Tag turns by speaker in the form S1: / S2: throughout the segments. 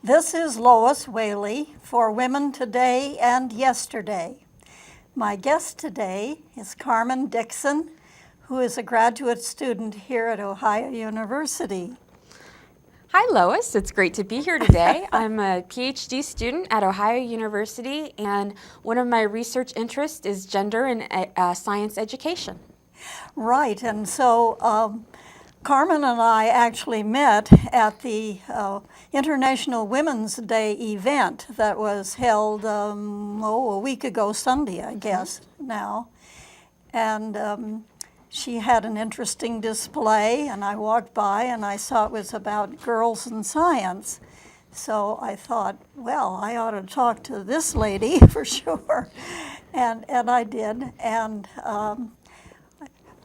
S1: This is Lois Whaley for Women Today and Yesterday. My guest today is Carmen Dixon, who is a graduate student here at Ohio University.
S2: Hi Lois, it's great to be here today. I'm a PhD student at Ohio University, and one of my research interests is gender and science education.
S1: Right, and so Carmen and I actually met at the International Women's Day event that was held, a week ago Sunday, I guess, now. And she had an interesting display, and I walked by and I saw it was about girls in science. So I thought, well, I ought to talk to this lady for sure. And I did. And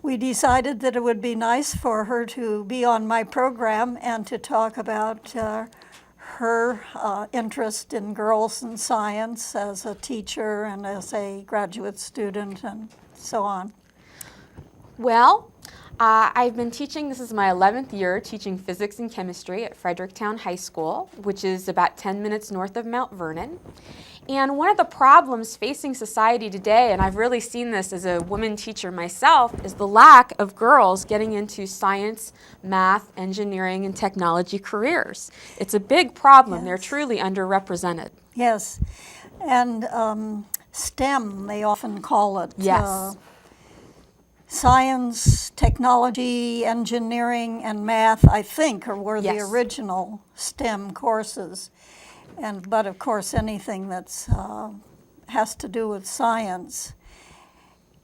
S1: we decided that it would be nice for her to be on my program and to talk about her interest in girls in science as a teacher and as a graduate student and so on.
S2: Well, I've been teaching, this is my 11th year, teaching physics and chemistry at Fredericktown High School, which is about 10 minutes north of Mount Vernon. And one of the problems facing society today, and I've really seen this as a woman teacher myself, is the lack of girls getting into science, math, engineering, and technology careers. It's a big problem. Yes. They're truly underrepresented.
S1: Yes, and STEM, they often call it.
S2: Yes.
S1: Science, technology, engineering, and math, I think, were the original STEM courses. But of course, anything that's has to do with science.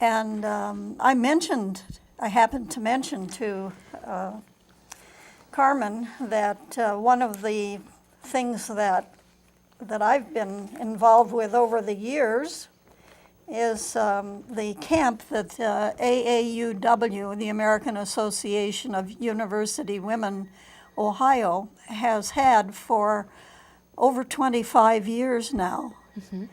S1: And I happened to mention to Carmen that one of the things that I've been involved with over the years is the camp that AAUW, the American Association of University Women, Ohio, has had for over 25 years now. Mm-hmm.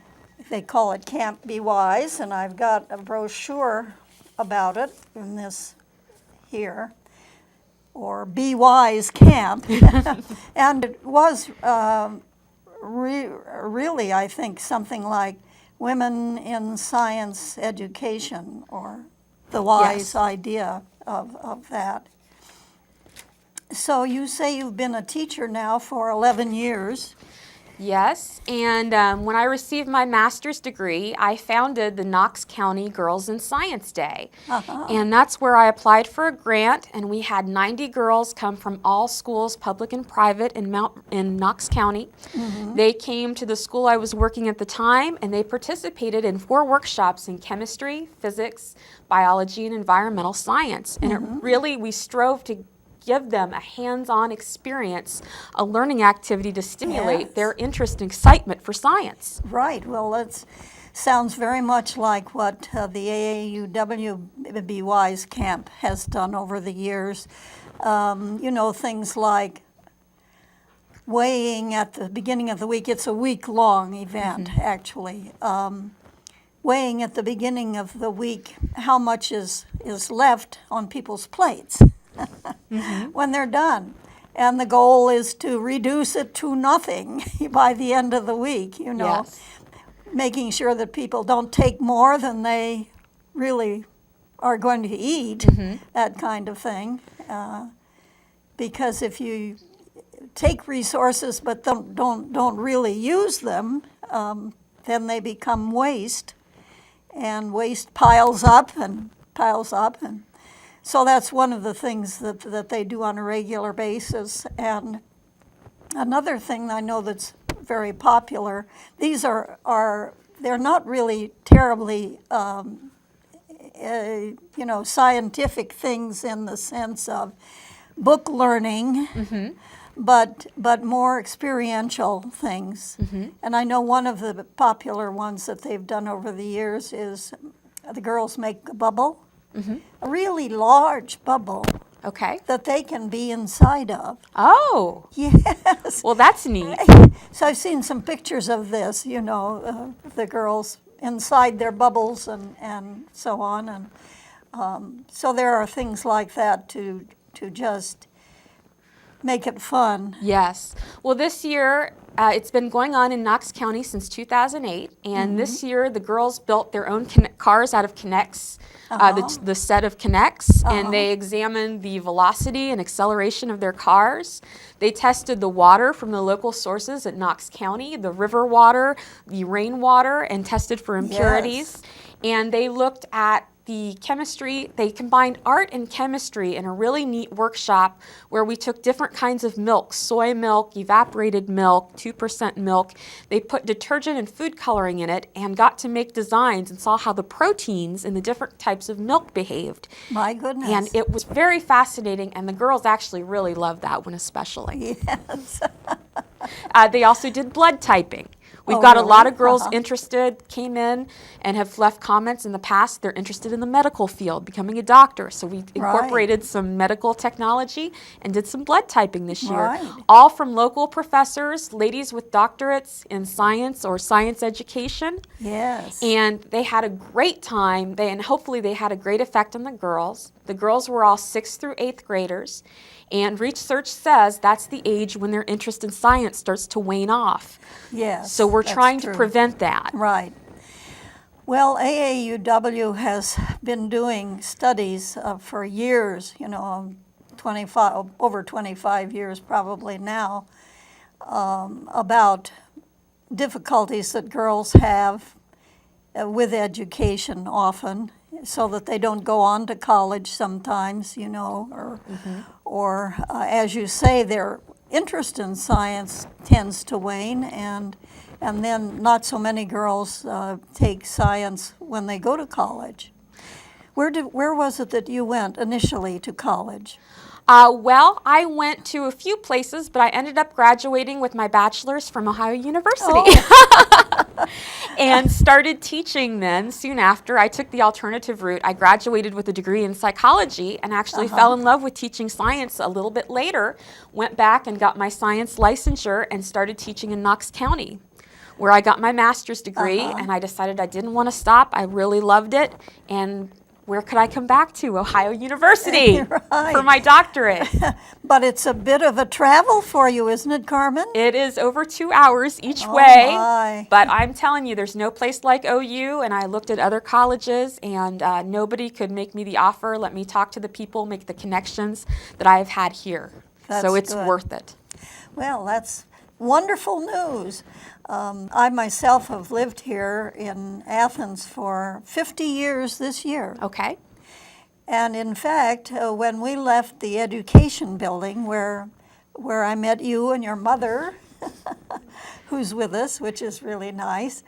S1: They call it Camp Be Wise, and I've got a brochure about it in this here, or Be Wise Camp. And it was really, I think, something like Women in Science Education, or the wise idea of that. So you say you've been a teacher now for 11 years.
S2: Yes, and when I received my master's degree, I founded the Knox County Girls in Science Day. Uh-huh. And that's where I applied for a grant, and we had 90 girls come from all schools, public and private, in Knox County. Mm-hmm. They came to the school I was working at the time, and they participated in 4 workshops in chemistry, physics, biology, and environmental science. And mm-hmm. we strove to give them a hands-on experience, a learning activity to stimulate their interest and excitement for science.
S1: Right. Well, that sounds very much like what the AAUW Be Wise Camp has done over the years. Things like weighing at the beginning of the week. It's a week-long event, mm-hmm. actually. Weighing at the beginning of the week how much is left on people's plates. Mm-hmm. when they're done. And the goal is to reduce it to nothing by the end of the week, making sure that people don't take more than they really are going to eat, mm-hmm. that kind of thing. Because if you take resources but don't really use them, then they become waste, and waste piles up. And so that's one of the things that they do on a regular basis. And another thing I know that's very popular, these they're not really terribly, scientific things in the sense of book learning, mm-hmm. but more experiential things. Mm-hmm. And I know one of the popular ones that they've done over the years is the girls make a bubble. Mm-hmm. A really large bubble.
S2: Okay.
S1: That they can be inside of.
S2: Oh.
S1: Yes.
S2: Well, that's neat.
S1: So I've seen some pictures of this, the girls inside their bubbles and so on. And so there are things like that to just make it fun.
S2: Yes. Well, this year, it's been going on in Knox County since 2008, and this year the girls built their own cars out of Kinects, the set of Kinects, and they examined the velocity and acceleration of their cars. They tested the water from the local sources at Knox County, the river water, the rainwater, and tested for impurities. And they looked at the chemistry. They combined art and chemistry in a really neat workshop where we took different kinds of milk, soy milk, evaporated milk, 2% milk. They put detergent and food coloring in it and got to make designs and saw how the proteins in the different types of milk behaved.
S1: My goodness.
S2: And it was very fascinating, and the girls actually really loved that one especially.
S1: Yes.
S2: They also did blood typing. We've
S1: Oh,
S2: got a
S1: really?
S2: lot of girls interested, came in and have left comments in the past. They're interested in the medical field, becoming a doctor. So we incorporated some medical technology and did some blood typing this year.
S1: Right.
S2: All from local professors, ladies with doctorates in science or science education.
S1: Yes.
S2: And they had a great time, and hopefully they had a great effect on the girls. The girls were all 6th through 8th graders. And research says that's the age when their interest in science starts to wane off.
S1: Yes.
S2: So we're
S1: that's
S2: trying
S1: true.
S2: to prevent that.
S1: Right. Well, AAUW has been doing studies for years, 25, over 25 years probably now, about difficulties that girls have with education often, so that they don't go on to college sometimes, or as you say, their interest in science tends to wane, and then not so many girls take science when they go to college. Where was it that you went initially to college?
S2: Well, I went to a few places, but I ended up graduating with my bachelor's from Ohio University. And started teaching then soon after. I took the alternative route. I graduated with a degree in psychology and actually fell in love with teaching science a little bit later. Went back and got my science licensure and started teaching in Knox County, where I got my master's degree, and I decided I didn't want to stop. I really loved it, and where could I come back to? Ohio University for my doctorate.
S1: But it's a bit of a travel for you, isn't it, Carmen?
S2: It is over 2 hours each way,
S1: my.
S2: but I'm telling you, there's no place like OU, and I looked at other colleges, and nobody could make me the offer, let me talk to the people, make the connections that I have had here.
S1: That's
S2: so it's
S1: good.
S2: worth it.
S1: Well, that's wonderful news. I myself have lived here in Athens for 50 years this year.
S2: Okay.
S1: And in fact, when we left the education building where I met you and your mother, who's with us, which is really nice,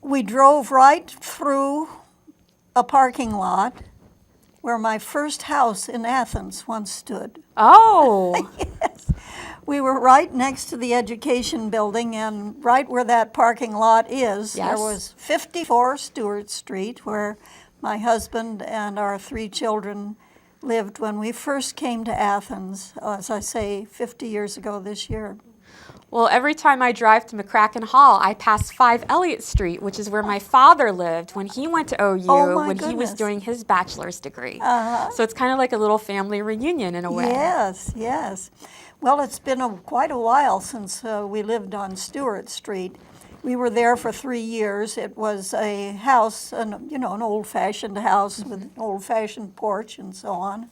S1: we drove right through a parking lot where my first house in Athens once stood.
S2: Oh.
S1: Yes. We were right next to the education building, and right where that parking lot is, there was 54 Stewart Street, where my husband and our 3 children lived when we first came to Athens, as I say, 50 years ago this year.
S2: Well, every time I drive to McCracken Hall, I pass 5 Elliott Street, which is where my father lived when he went to OU when he was doing his bachelor's degree. So it's kind of like a little family reunion in a way.
S1: Yes, yes. Well, it's been quite a while since we lived on Stewart Street. We were there for 3 years. It was a house, an old-fashioned house with an old-fashioned porch and so on.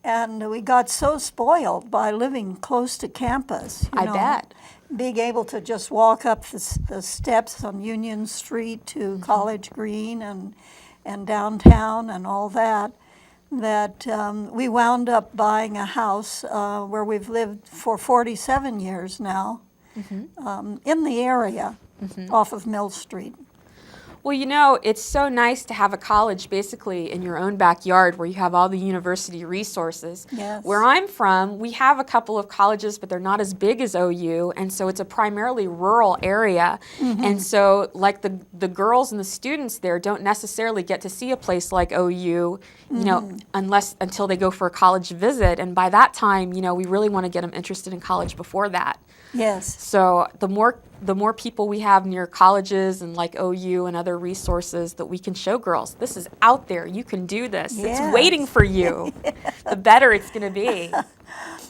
S1: And we got so spoiled by living close to campus.
S2: I bet.
S1: Being able to just walk up the steps on Union Street to College Green and downtown and all that, we wound up buying a house where we've lived for 47 years now, in the area off of Mill Street.
S2: Well, it's so nice to have a college basically in your own backyard where you have all the university resources.
S1: Yes.
S2: Where I'm from, we have a couple of colleges, but they're not as big as OU, and so it's a primarily rural area. And so, like the girls and the students there don't necessarily get to see a place like OU, until they go for a college visit. And by that time, we really want to get them interested in college before that.
S1: Yes.
S2: So the the more people we have near colleges and like OU and other resources that we can show girls, this is out there. You can do this.
S1: Yes.
S2: It's waiting for you. The better it's going to be.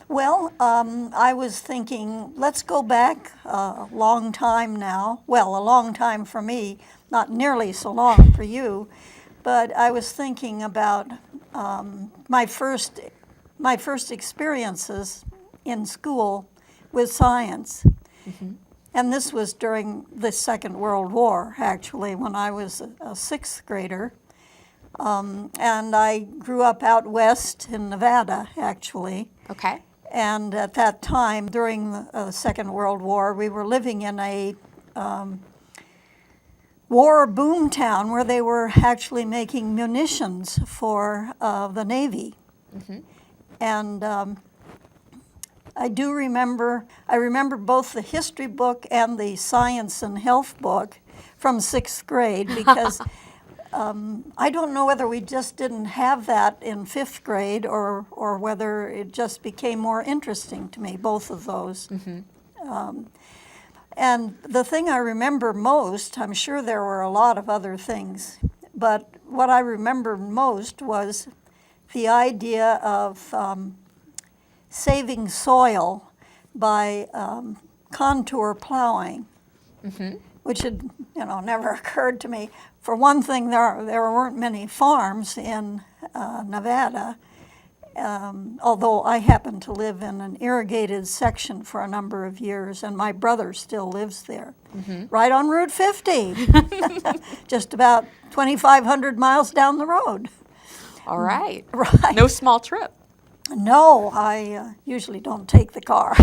S1: Well, I was thinking, let's go back a long time now. Well, a long time for me, not nearly so long for you. But I was thinking about my first experiences in school with science. And this was during the Second World War, actually, when I was a sixth grader. And I grew up out west in Nevada, actually.
S2: Okay.
S1: And at that time, during the Second World War, we were living in a war boom town where they were actually making munitions for the Navy. And I remember both the history book and the science and health book from sixth grade because I don't know whether we just didn't have that in fifth grade or whether it just became more interesting to me, both of those. And the thing I remember most, I'm sure there were a lot of other things, but what I remember most was the idea of saving soil by contour plowing, which had never occurred to me. For one thing, there weren't many farms in Nevada, although I happened to live in an irrigated section for a number of years, and my brother still lives there, right on Route 50, just about 2,500 miles down the road.
S2: All right.
S1: Right.
S2: No small trip.
S1: No, I usually don't take the car.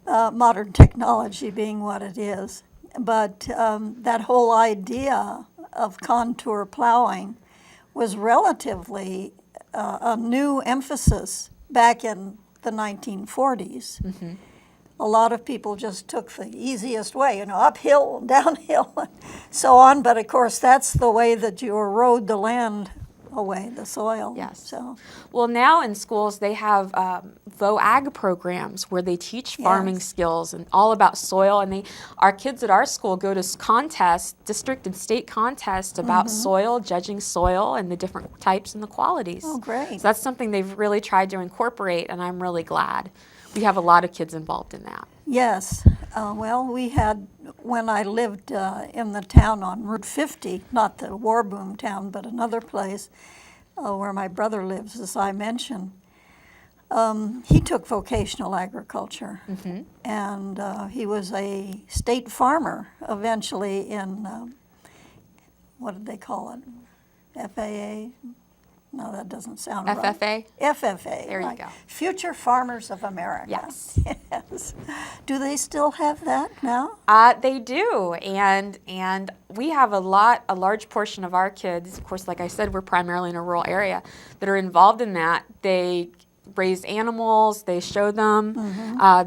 S1: Modern technology being what it is. But that whole idea of contour plowing was relatively a new emphasis back in the 1940s. A lot of people just took the easiest way, uphill, downhill, and so on. But of course, that's the way that you erode the land away, the soil.
S2: Yes.
S1: So,
S2: well, now in schools they have VOAG programs where they teach farming skills and all about soil. And our kids at our school go to contests, district and state contests about soil, judging soil and the different types and the qualities.
S1: Oh, great.
S2: So that's something they've really tried to incorporate, and I'm really glad. We have a lot of kids involved in that.
S1: Yes. Well, we had, when I lived in the town on Route 50, not the war boom town, but another place where my brother lives, as I mentioned, he took vocational agriculture. And he was a state farmer eventually in, what did they call it? FAA? No, that doesn't sound right.
S2: FFA?
S1: FFA.
S2: There you
S1: right.
S2: go.
S1: Future Farmers of America.
S2: Yes.
S1: Yes. Do they still have that now?
S2: They do, and we have a large portion of our kids, of course, like I said, we're primarily in a rural area, that are involved in that. They raise animals, they show them,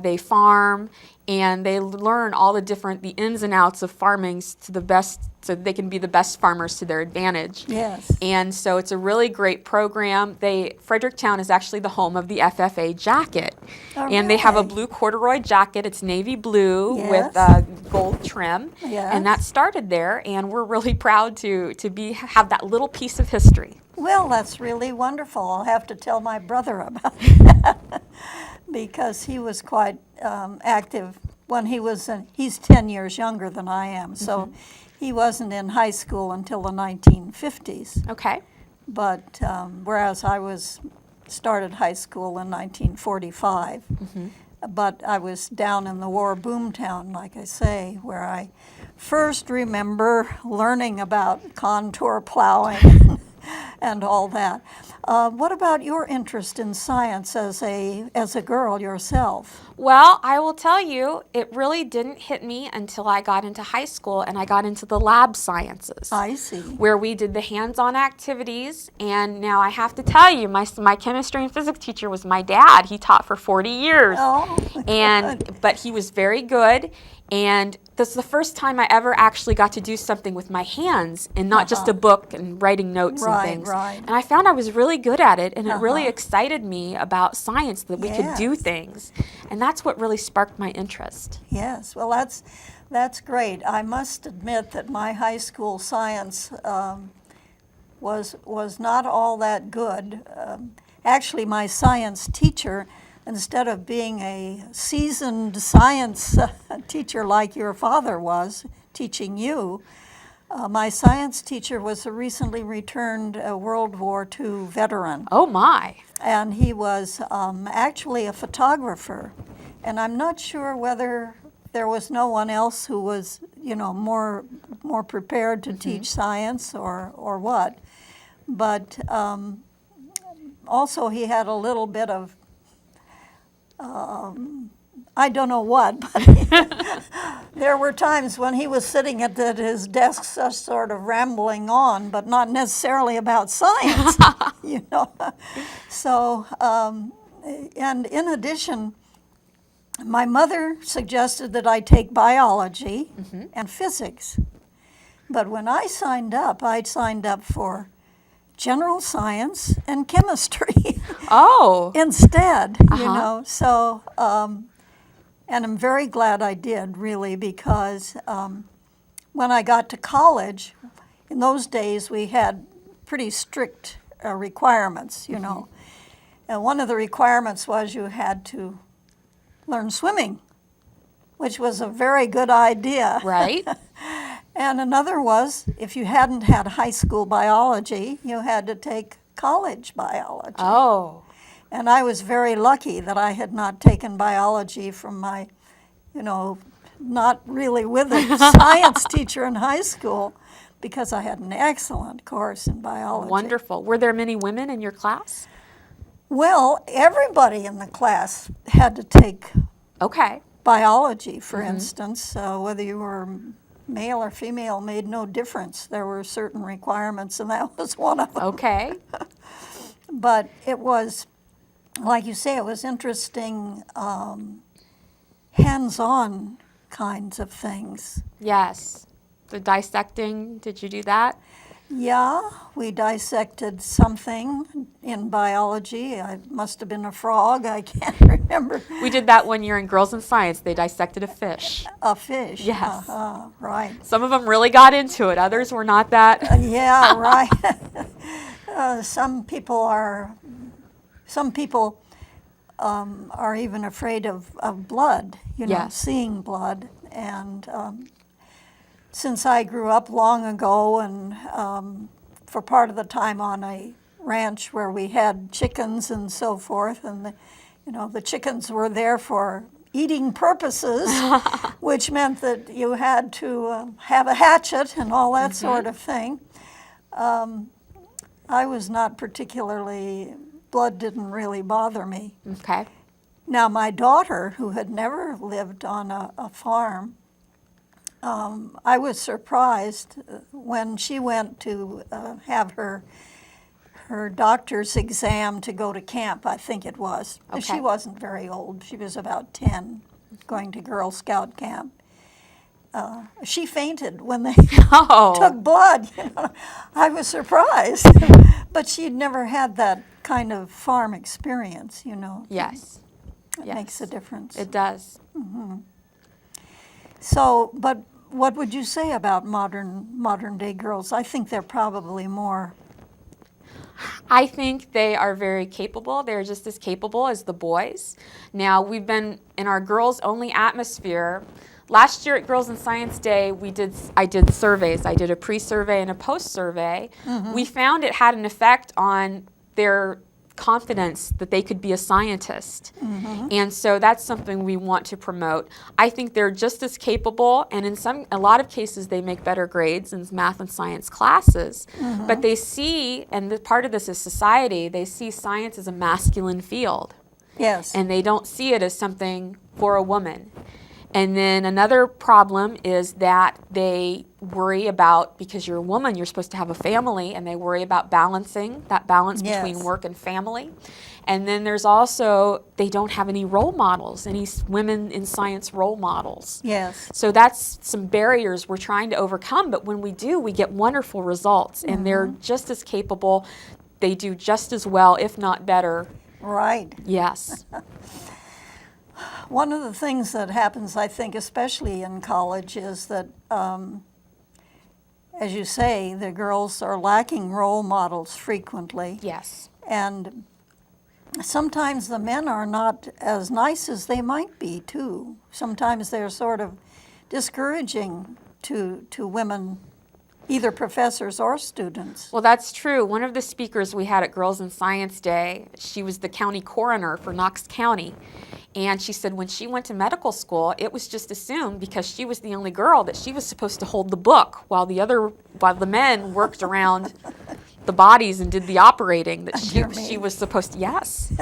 S2: they farm, and they learn all the ins and outs of farming to the best, so they can be the best farmers to their advantage.
S1: Yes.
S2: And so it's a really great program. Fredericktown is actually the home of the FFA jacket. And they have a blue corduroy jacket. It's navy blue with gold trim.
S1: Yes.
S2: And that started there, and we're really proud to have that little piece of history.
S1: Well, that's really wonderful. I'll have to tell my brother about that because he was quite active when he's 10 years younger than I am, so he wasn't in high school until the 1950s.
S2: Okay.
S1: But whereas I started high school in 1945, but I was down in the war boom town, like I say, where I first remember learning about contour plowing and all that. What about your interest in science as a girl yourself?
S2: Well, I will tell you, it really didn't hit me until I got into high school and I got into the lab sciences.
S1: I see.
S2: Where we did the hands-on activities, and now I have to tell you, my chemistry and physics teacher was my dad. He taught for 40 years.
S1: Oh,
S2: but he was very good, And that's the first time I ever actually got to do something with my hands and not just a book and writing notes and things.
S1: Right.
S2: And I found I was really good at it, and it really excited me about science, that we could do
S1: Yes.
S2: things. And that's what really sparked my interest.
S1: Yes, well, that's great. I must admit that my high school science was not all that good. Actually, my science teacher, instead of being a seasoned science teacher like your father was teaching you, my science teacher was a recently returned World War II veteran.
S2: Oh, my.
S1: And he was actually a photographer. And I'm not sure whether there was no one else who was, more prepared to teach science or what. But also he had a little bit of, I don't know what, but there were times when he was sitting at his desk just sort of rambling on, but not necessarily about science, So, and in addition, my mother suggested that I take biology and physics. But when I signed up for general science and chemistry
S2: Oh.
S1: instead, So, and I'm very glad I did, really, because when I got to college, in those days we had pretty strict requirements, And one of the requirements was you had to learn swimming, which was a very good idea.
S2: Right.
S1: And another was, if you hadn't had high school biology, you had to take college biology.
S2: Oh.
S1: And I was very lucky that I had not taken biology from my, not really with a science teacher in high school, because I had an excellent course in biology.
S2: Wonderful. Were there many women in your class?
S1: Well, everybody in the class had to take
S2: Okay.
S1: biology, for instance. Whether you were male or female made no difference. There were certain requirements, and that was one of them.
S2: Okay.
S1: But it was, like you say, it was interesting, hands-on kinds of things.
S2: Yes. The dissecting, did you do that?
S1: Yeah, we dissected something in biology. It must have been a frog. I can't remember.
S2: We did that one year in Girls in Science. They dissected a fish.
S1: A fish.
S2: Yes.
S1: Right.
S2: Some of them really got into it. Others were not that.
S1: Yeah, right. Some people are even afraid of blood,
S2: Yes.
S1: seeing blood. And since I grew up long ago and for part of the time on a ranch where we had chickens and so forth, and the chickens were there for eating purposes, which meant that you had to have a hatchet and all that sort of thing. I was not particularly, blood didn't really bother me.
S2: Okay.
S1: Now, my daughter, who had never lived on a farm, I was surprised when she went to have her doctor's exam to go to camp, I think it was.
S2: Okay.
S1: She wasn't very old. She was about 10, going to Girl Scout camp. She fainted when they took blood. I was surprised. But she'd never had that kind of farm experience,
S2: Yes.
S1: It makes a difference.
S2: It does.
S1: So, but what would you say about modern day girls? I think they're probably more.
S2: I think they are very capable. They're just as capable as the boys. Now, we've been in our girls-only atmosphere. Last year at Girls in Science Day, I did surveys. I did a pre-survey and a post-survey. We found it had an effect on their confidence that they could be a scientist. And so that's something we want to promote. I think they're just as capable, and in a lot of cases they make better grades in math and science classes. But they see, and part of this is society, they see science as a masculine field.
S1: Yes.
S2: And they don't see it as something for a woman. And then another problem is that they worry about, because you're a woman, you're supposed to have a family, and they worry about balancing that balance between
S1: Yes.
S2: work and family. And then there's also, they don't have any role models, any women in science role models.
S1: Yes.
S2: So that's some barriers we're trying to overcome, but when we do, we get wonderful results, and they're just as capable. They do just as well, if not better.
S1: Right.
S2: Yes.
S1: One of the things that happens, I think, especially in college, is that, as you say, the girls are lacking role models frequently.
S2: Yes.
S1: And sometimes the men are not as nice as they might be, too. Sometimes they're sort of discouraging to women, either professors or students.
S2: Well, that's true. One of the speakers we had at Girls in Science Day, she was the county coroner for Knox County. And she said when she went to medical school, it was just assumed, because she was the only girl, that she was supposed to hold the book while the men worked around the bodies and did the operating, that she was supposed to, yes.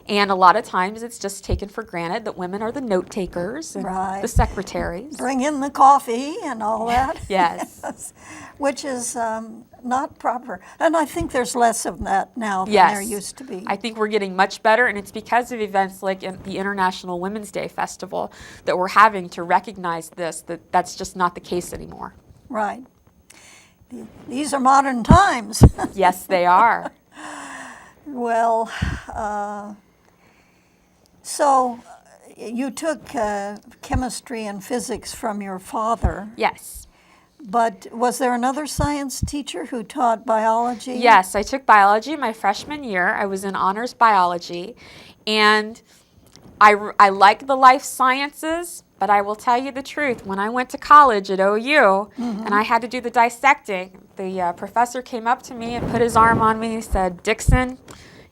S2: And a lot of times it's just taken for granted that women are the note takers and
S1: Right.
S2: the secretaries.
S1: Bring in the coffee and all that.
S2: Yes.
S1: Which is not proper. And I think there's less of that now than
S2: Yes.
S1: there used to be.
S2: I think we're getting much better, and it's because of events like the International Women's Day Festival that we're having to recognize that's just not the case anymore.
S1: Right. These are modern times.
S2: Yes, they are.
S1: Well, so you took chemistry and physics from your father,
S2: Yes.
S1: but was there another science teacher who taught biology?
S2: Yes, I took biology my freshman year. I was in honors biology, and I like the life sciences, but I will tell you the truth. When I went to college at OU and I had to do the dissecting, the professor came up to me and put his arm on me and said, "Dixon,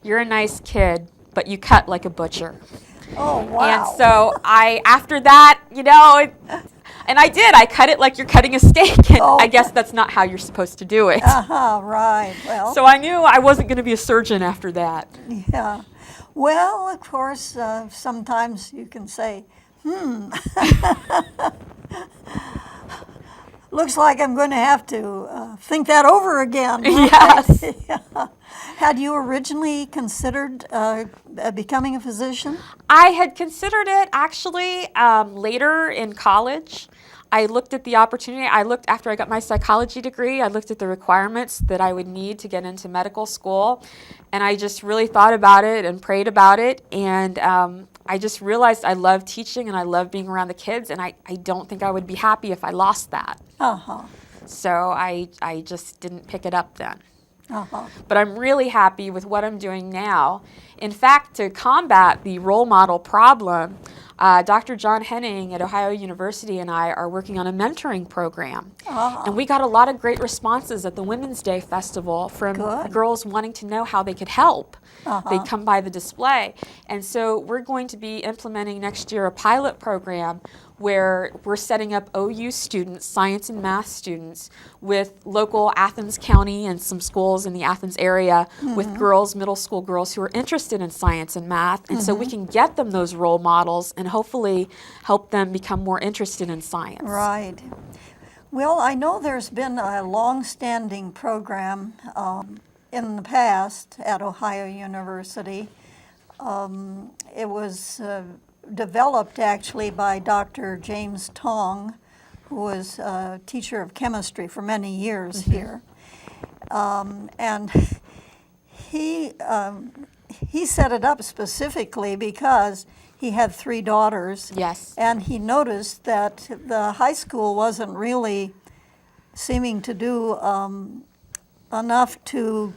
S2: you're a nice kid, but you cut like a butcher."
S1: Oh, wow.
S2: And so after that, and I did. I cut it like you're cutting a steak, and
S1: Oh.
S2: I guess that's not how you're supposed to do it.
S1: Right. Well,
S2: So I knew I wasn't going to be a surgeon after that.
S1: yeah. Well, of course, sometimes you can say, looks like I'm going to have to think that over again.
S2: Yes.
S1: Yeah. Had you originally considered becoming a physician?
S2: I had considered it actually later in college. I looked at the opportunity. After I got my psychology degree, I looked at the requirements that I would need to get into medical school. And I just really thought about it and prayed about it. And I just realized I love teaching and I love being around the kids. And I don't think I would be happy if I lost that.
S1: Uh-huh.
S2: So I just didn't pick it up then.
S1: Uh-huh.
S2: But I'm really happy with what I'm doing now. In fact, to combat the role model problem, Dr. John Henning at Ohio University and I are working on a mentoring program. And we got a lot of great responses at the Women's Day Festival from girls wanting to know how they could help. They'd come by the display. And so we're going to be implementing next year a pilot program where we're setting up OU students, science and math students, with local Athens County and some schools in the Athens area with girls, middle school girls who are interested in science and math. And so we can get them those role models and hopefully help them become more interested in science.
S1: Right. Well, I know there's been a long-standing program in the past at Ohio University. It was developed actually by Dr. James Tong, who was a teacher of chemistry for many years here. And he set it up specifically because he had 3 daughters.
S2: Yes.
S1: And he noticed that the high school wasn't really seeming to do enough to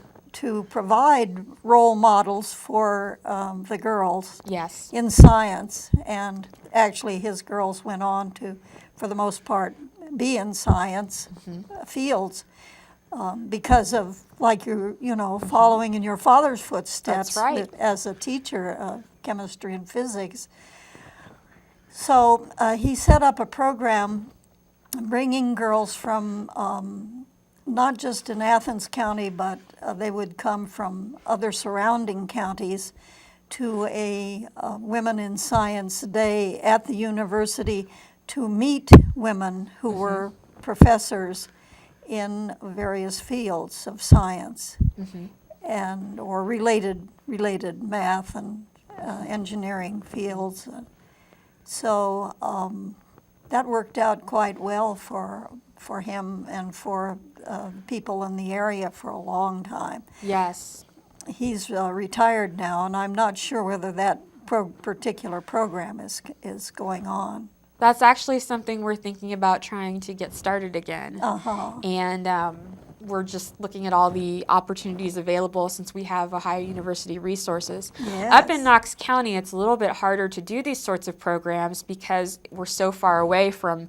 S1: provide role models for the girls
S2: Yes.
S1: in science. And actually his girls went on to, for the most part, be in science fields because of, like, following in your father's footsteps.
S2: That's right.
S1: As a teacher of chemistry and physics. So he set up a program bringing girls from not just in Athens County, but they would come from other surrounding counties to a Women in Science Day at the university to meet women who were professors in various fields of science and or related math and engineering fields. So that worked out quite well for him and for people in the area for a long time.
S2: Yes.
S1: He's retired now, and I'm not sure whether that particular program is going on.
S2: That's actually something we're thinking about trying to get started again. And we're just looking at all the opportunities available since we have Ohio University resources.
S1: Yes.
S2: Up in Knox County, it's a little bit harder to do these sorts of programs because we're so far away from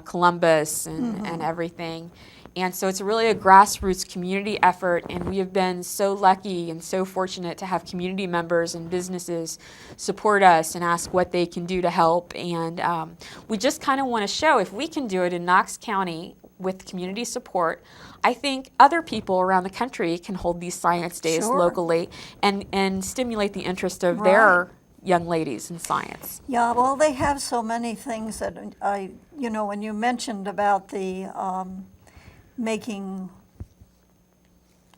S2: Columbus and everything. And so it's really a grassroots community effort, and we have been so lucky and so fortunate to have community members and businesses support us and ask what they can do to help. And we just kind of want to show if we can do it in Knox County with community support, I think other people around the country can hold these science days locally and stimulate the interest of their young ladies in science.
S1: Yeah, well, they have so many things that when you mentioned about the making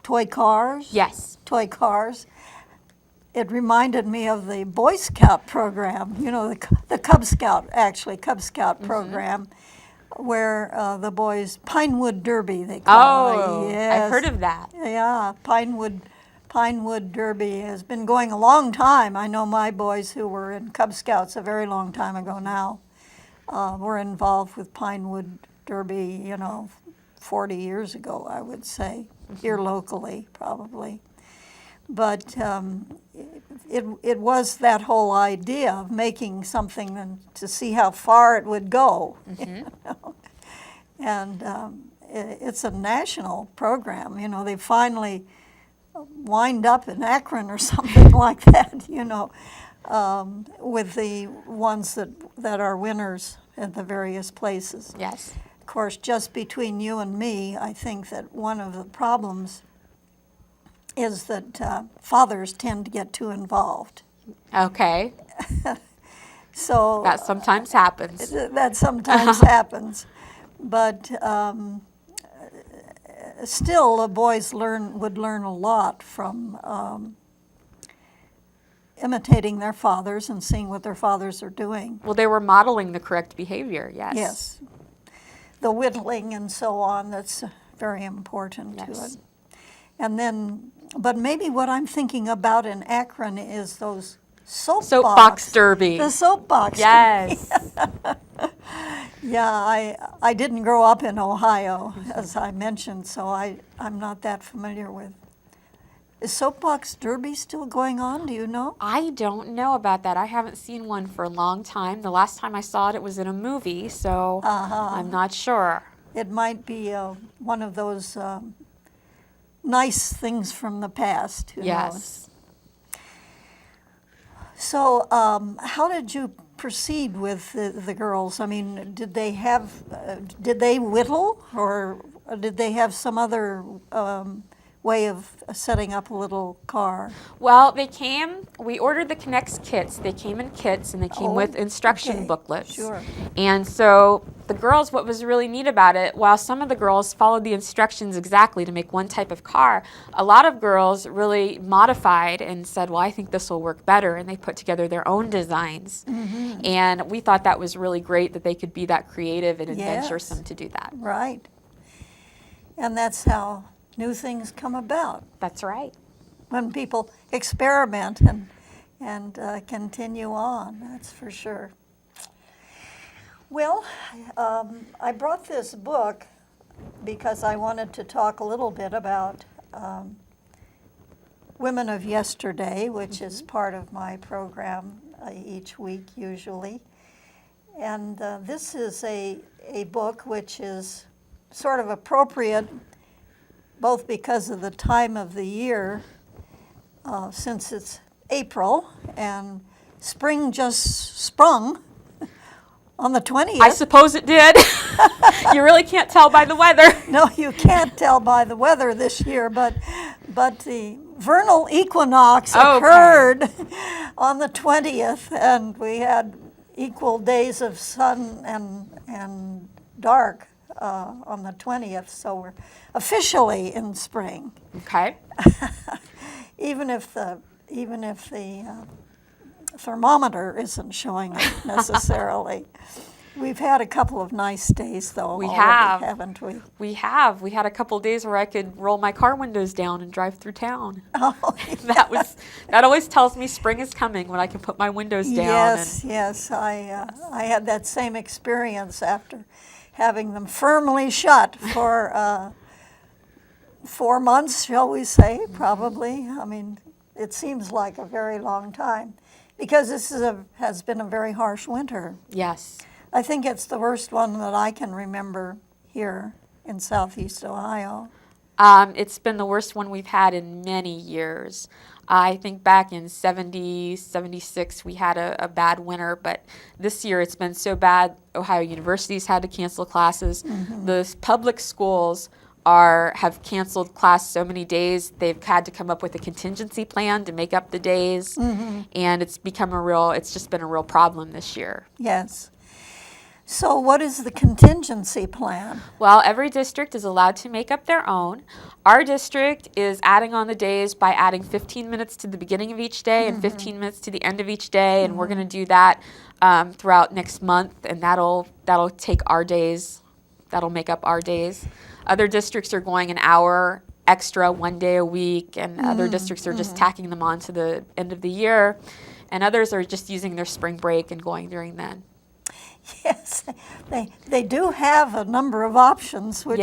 S1: toy cars.
S2: Yes.
S1: Toy cars. It reminded me of the Boy Scout program, the Cub Scout program, where the boys, Pinewood Derby, they call it.
S2: Oh,
S1: Yes.
S2: I've heard of that.
S1: Yeah, Pinewood Derby has been going a long time. I know my boys who were in Cub Scouts a very long time ago now were involved with Pinewood Derby, 40 years ago, I would say, here locally probably. But it was that whole idea of making something and to see how far it would go. And it's a national program. They finally wind up in Akron or something like that, with the ones that are winners at the various places.
S2: Yes.
S1: Of course, just between you and me, I think that one of the problems is that fathers tend to get too involved.
S2: Okay.
S1: So
S2: That sometimes happens.
S1: that sometimes happens, but still, the boys would learn a lot from imitating their fathers and seeing what their fathers are doing.
S2: Well, they were modeling the correct behavior, yes.
S1: Yes. The whittling and so on, that's very important to
S2: Yes.
S1: it. And then, but maybe what I'm thinking about in Akron is those
S2: Soapbox derby.
S1: The soapbox
S2: Yes.
S1: derby. Yeah, I didn't grow up in Ohio, as I mentioned, so I'm not that familiar with. Is soapbox derby still going on? Do you know?
S2: I don't know about that. I haven't seen one for a long time. The last time I saw it, it was in a movie, so I'm not sure.
S1: It might be one of those nice things from the past. Who knows?
S2: Yes.
S1: So how did you proceed with the girls? I mean, did they whittle, or did they have some other way of setting up a little car?
S2: Well, we ordered the Connects kits. They came in kits, and they came with instruction booklets.
S1: Sure.
S2: And so the girls, what was really neat about it, while some of the girls followed the instructions exactly to make one type of car, a lot of girls really modified and said, well, I think this will work better, and they put together their own designs. And we thought that was really great that they could be that creative and adventuresome to do that.
S1: Right. And that's how new things come about,
S2: That's right.
S1: when people experiment and continue on, that's for sure. Well, I brought this book because I wanted to talk a little bit about Women of Yesterday, which is part of my program each week usually. And this is a book which is sort of appropriate both because of the time of the year, since it's April and spring just sprung On the 20th?
S2: I suppose it did. You really can't tell by the weather.
S1: No, you can't tell by the weather this year, but the vernal equinox occurred on the 20th, and we had equal days of sun and dark on the 20th, so we're officially in spring.
S2: Okay.
S1: Even if the thermometer isn't showing it necessarily. We've had a couple of nice days, though, already, haven't we?
S2: We have. We had a couple of days where I could roll my car windows down and drive through town.
S1: Oh,
S2: That always tells me spring is coming when I can put my windows down.
S1: Yes. I had that same experience after having them firmly shut for 4 months, shall we say, probably. I mean, it seems like a very long time because this has been a very harsh winter.
S2: Yes.
S1: I think it's the worst one that I can remember here in Southeast Ohio.
S2: It's been the worst one we've had in many years. I think back in 70, 76, we had a bad winter, but this year it's been so bad, Ohio universities had to cancel classes. The public schools have canceled class so many days, they've had to come up with a contingency plan to make up the days, and it's just been a real problem this year.
S1: Yes. So what is the contingency plan?
S2: Well, every district is allowed to make up their own. Our district is adding on the days by adding 15 minutes to the beginning of each day and 15 minutes to the end of each day, and we're going to do that throughout next month, and that'll take our days. That'll make up our days. Other districts are going an hour extra 1 day a week, and other districts are just tacking them on to the end of the year, and others are just using their spring break and going during then.
S1: Yes, they do have a number of options, which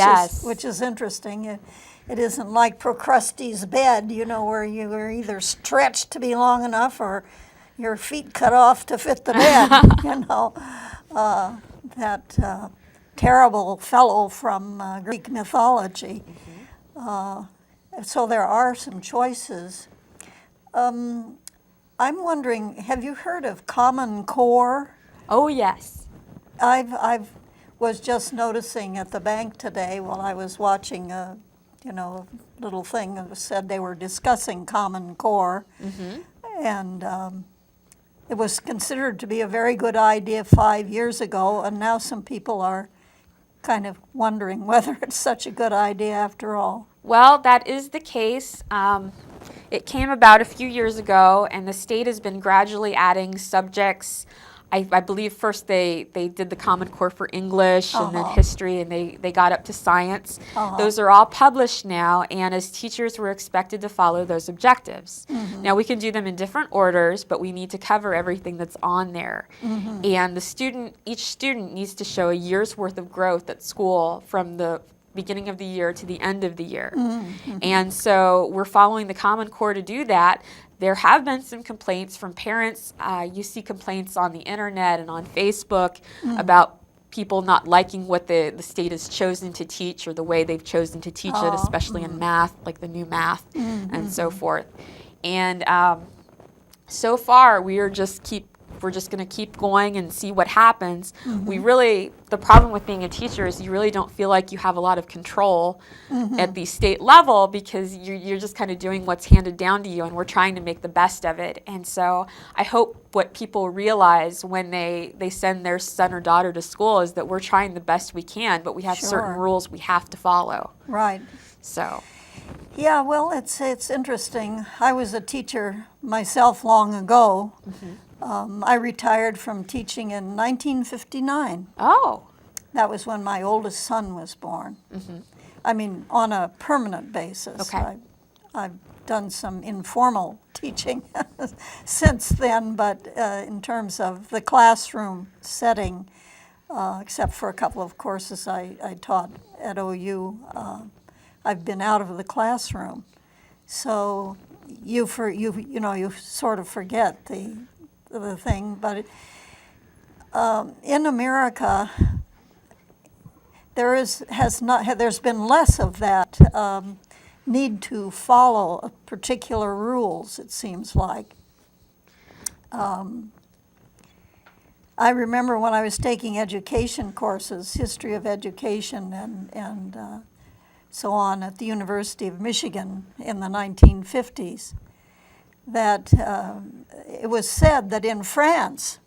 S1: is interesting. It isn't like Procruste's bed, where you are either stretched to be long enough or your feet cut off to fit the bed. That terrible fellow from Greek mythology. So there are some choices. I'm wondering, have you heard of Common Core?
S2: Oh, yes.
S1: I was just noticing at the bank today while I was watching a little thing that said they were discussing Common Core, and it was considered to be a very good idea 5 years ago, and now some people are kind of wondering whether it's such a good idea after all.
S2: Well, that is the case. It came about a few years ago, and the state has been gradually adding subjects. I believe first they did the Common Core for English and then history, and they got up to science. Those are all published now, and as teachers we're expected to follow those objectives. Now we can do them in different orders, but we need to cover everything that's on there. And each student needs to show a year's worth of growth at school from the beginning of the year to the end of the year. And so we're following the Common Core to do that. There have been some complaints from parents. You see complaints on the internet and on Facebook about people not liking what the state has chosen to teach or the way they've chosen to teach it, especially in math, like the new math and so forth. And so far, we're just going to keep going and see what happens. The problem with being a teacher is you really don't feel like you have a lot of control at the state level because you're just kind of doing what's handed down to you, and we're trying to make the best of it. And so I hope what people realize when they send their son or daughter to school is that we're trying the best we can, but we have certain rules we have to follow.
S1: Right.
S2: So.
S1: Yeah, well, it's interesting. I was a teacher myself long ago. I retired from teaching in 1959.
S2: Oh.
S1: That was when my oldest son was born. I mean, on a permanent basis.
S2: Okay.
S1: I've done some informal teaching since then, but in terms of the classroom setting, except for a couple of courses I taught at OU, I've been out of the classroom. So you sort of forget the thing, but in America, there's been less of that need to follow particular rules, it seems like. I remember when I was taking education courses, history of education and so on at the University of Michigan in the 1950s, that it was said that in France,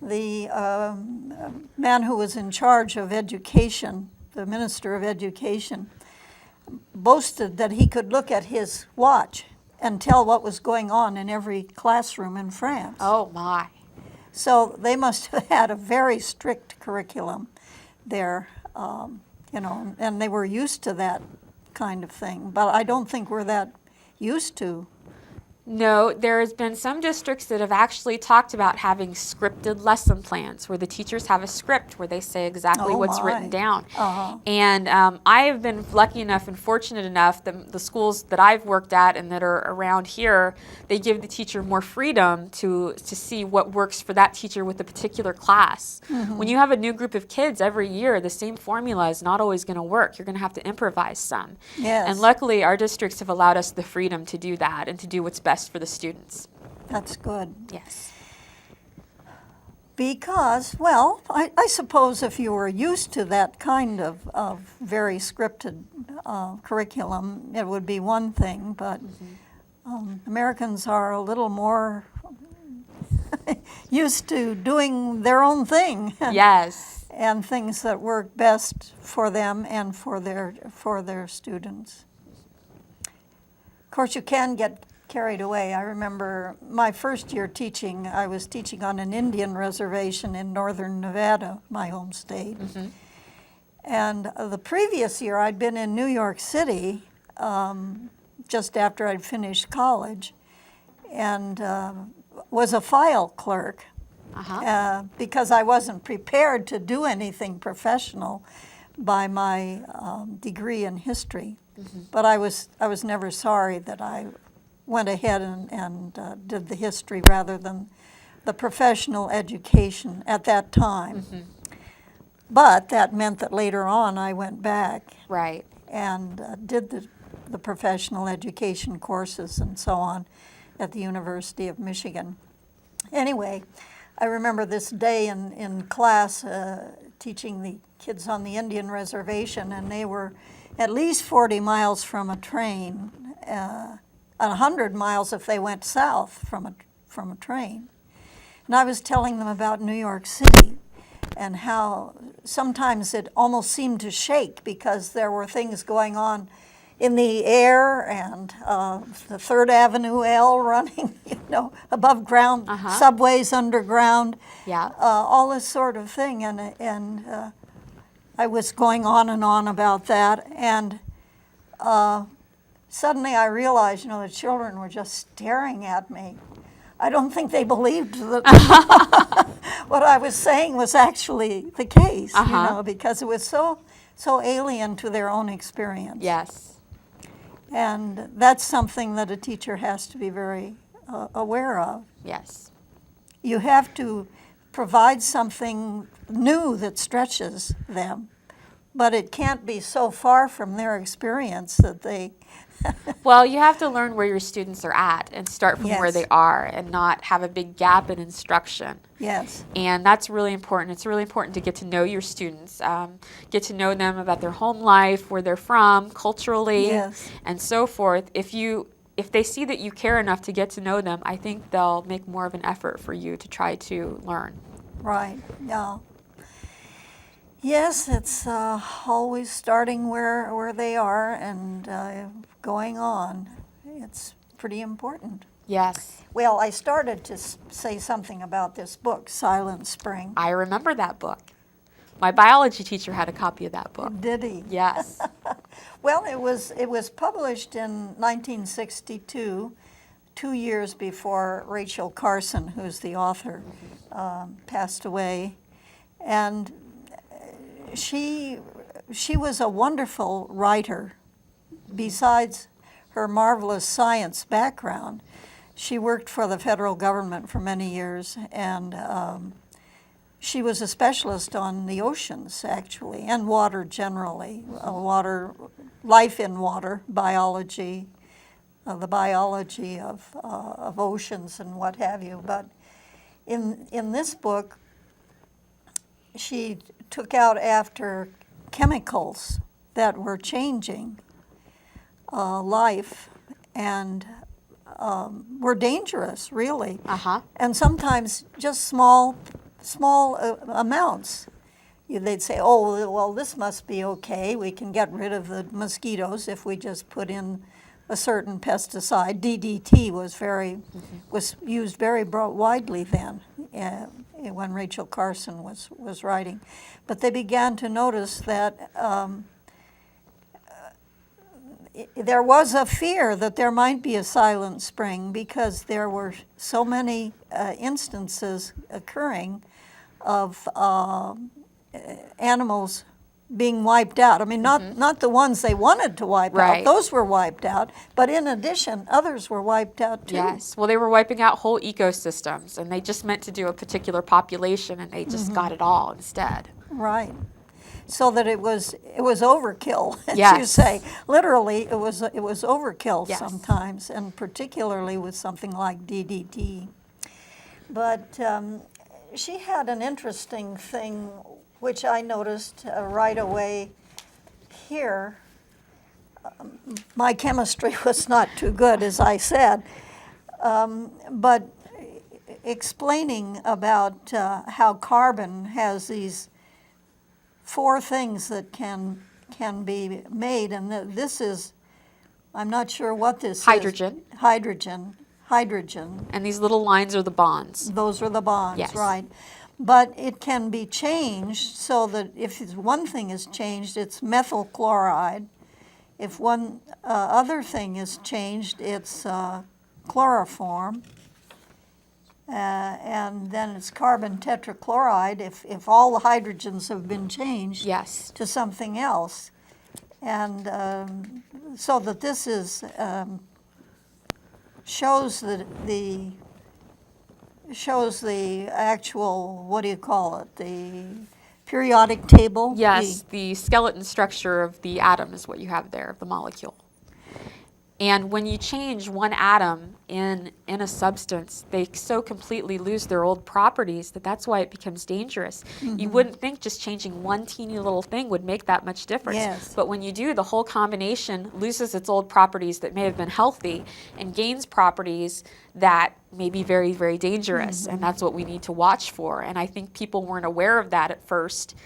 S1: the man who was in charge of education, the Minister of Education, boasted that he could look at his watch and tell what was going on in every classroom in France.
S2: Oh, my.
S1: So they must have had a very strict curriculum there, and they were used to that kind of thing. But I don't think we're that used to.
S2: No, there has been some districts that have actually talked about having scripted lesson plans where the teachers have a script where they say exactly
S1: Oh,
S2: what's
S1: my.
S2: written down.
S1: Uh-huh.
S2: And I have been lucky enough and fortunate enough, the schools that I've worked at and that are around here, they give the teacher more freedom to see what works for that teacher with a particular class.
S1: Mm-hmm.
S2: When you have a new group of kids every year, the same formula is not always going to work. You're going to have to improvise some.
S1: Yes.
S2: And luckily, our districts have allowed us the freedom to do that and to do what's best for the students.
S1: That's good.
S2: Yes.
S1: Because, well, I suppose if you were used to that kind of very scripted curriculum, it would be one thing, but Americans are a little more used to doing their own thing.
S2: Yes.
S1: And things that work best for them and for their students. Of course, you can get carried away. I remember my first year teaching, I was teaching on an Indian reservation in northern Nevada, my home state.
S2: Mm-hmm.
S1: And the previous year, I'd been in New York City just after I'd finished college, and was a file clerk. Because I wasn't prepared to do anything professional by my degree in history. Mm-hmm. But I was never sorry that I went ahead and did the history rather than the professional education at that time. Mm-hmm. But that meant that later on I went back
S2: Right.
S1: and did the professional education courses and so on at the University of Michigan. Anyway, I remember this day in class teaching the kids on the Indian reservation, and they were at least 40 miles from a train, 100 miles if they went south from a train. And I was telling them about New York City and how sometimes it almost seemed to shake because there were things going on in the air and the Third Avenue L running, above ground, subways underground, all this sort of thing. And I was going on and on about that. And suddenly I realized, the children were just staring at me. I don't think they believed that what I was saying was actually the case, because it was so alien to their own experience.
S2: Yes.
S1: And that's something that a teacher has to be very aware of.
S2: Yes.
S1: You have to provide something new that stretches them, but it can't be so far from their experience that they...
S2: Well, you have to learn where your students are at and start from where
S1: Yes.
S2: they are and not have a big gap in instruction.
S1: Yes.
S2: And that's really important. It's really important to get to know your students, get to know them about their home life, where they're from, culturally,
S1: Yes.
S2: and so forth. If they see that you care enough to get to know them, I think they'll make more of an effort for you to try to learn.
S1: Right, yeah. Yes, it's always starting where they are and going on. It's pretty important.
S2: Yes.
S1: Well, I started to say something about this book, Silent Spring.
S2: I remember that book. My biology teacher had a copy of that book.
S1: Did he?
S2: Yes.
S1: Well, it was published in 1962, 2 years before Rachel Carson, who's the author, passed away. And she was a wonderful writer. Besides her marvelous science background, she worked for the federal government for many years, and she was a specialist on the oceans, actually, and water generally, life in water, biology, the biology of oceans and what have you. But in this book, she took out after chemicals that were changing life and were dangerous, really. And sometimes just small amounts. They'd say, oh, well, this must be okay. We can get rid of the mosquitoes if we just put in a certain pesticide. DDT was used very widely then when Rachel Carson was writing. But they began to notice that there was a fear that there might be a silent spring because there were so many instances occurring of animals being wiped out. I mean, not the ones they wanted to wipe out. Those were wiped out. But in addition, others were wiped out too.
S2: Yes. Well, they were wiping out whole ecosystems, and they just meant to do a particular population, and they just got it all instead.
S1: Right. So that it was overkill, as you
S2: Yes.
S1: say. Literally, it was overkill
S2: Yes.
S1: sometimes, and particularly with something like DDT. But she had an interesting thing, which I noticed right away here. My chemistry was not too good, as I said, but explaining about how carbon has these 4 things that can be made, and this is, I'm not sure what this is.
S2: Hydrogen.
S1: Hydrogen.
S2: And these little lines are the bonds.
S1: Those are the bonds,
S2: Yes.
S1: right. But it can be changed so that if one thing is changed, it's methyl chloride. If one other thing is changed, it's chloroform. And then it's carbon tetrachloride if all the hydrogens have been changed
S2: Yes.
S1: to something else. And so that this is shows the actual, what do you call it, the periodic table?
S2: Yes, the skeleton structure of the atom is what you have there, of the molecule. And when you change one atom in a substance, they so completely lose their old properties that's why it becomes dangerous. You wouldn't think just changing one teeny little thing would make that much difference.
S1: Yes.
S2: But when you do, the whole combination loses its old properties that may have been healthy and gains properties that may be very, very dangerous. And that's what we need to watch for. And I think people weren't aware of that at first,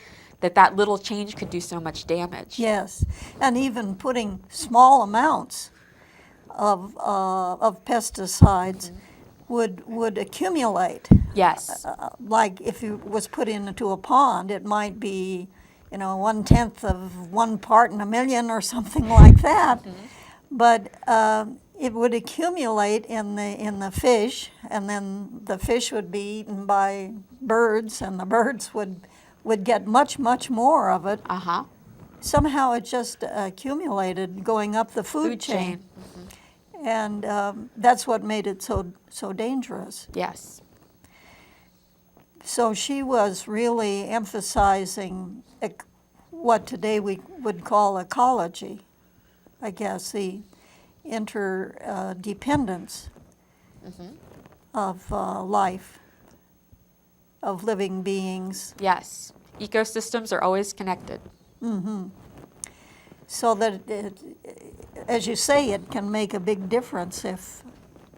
S2: that little change could do so much damage.
S1: Yes, and even putting small amounts of pesticides would accumulate.
S2: Yes.
S1: Like if it was put into a pond, it might be, 1/10 of 1 part in a million or something like that. But it would accumulate in the fish, and then the fish would be eaten by birds, and the birds would get much more of it. Somehow it just accumulated going up the food chain. And that's what made it so dangerous.
S2: Yes.
S1: So she was really emphasizing what today we would call ecology, I guess, the interdependence of life, of living beings.
S2: Yes. Ecosystems are always connected.
S1: So that, as you say, it can make a big difference if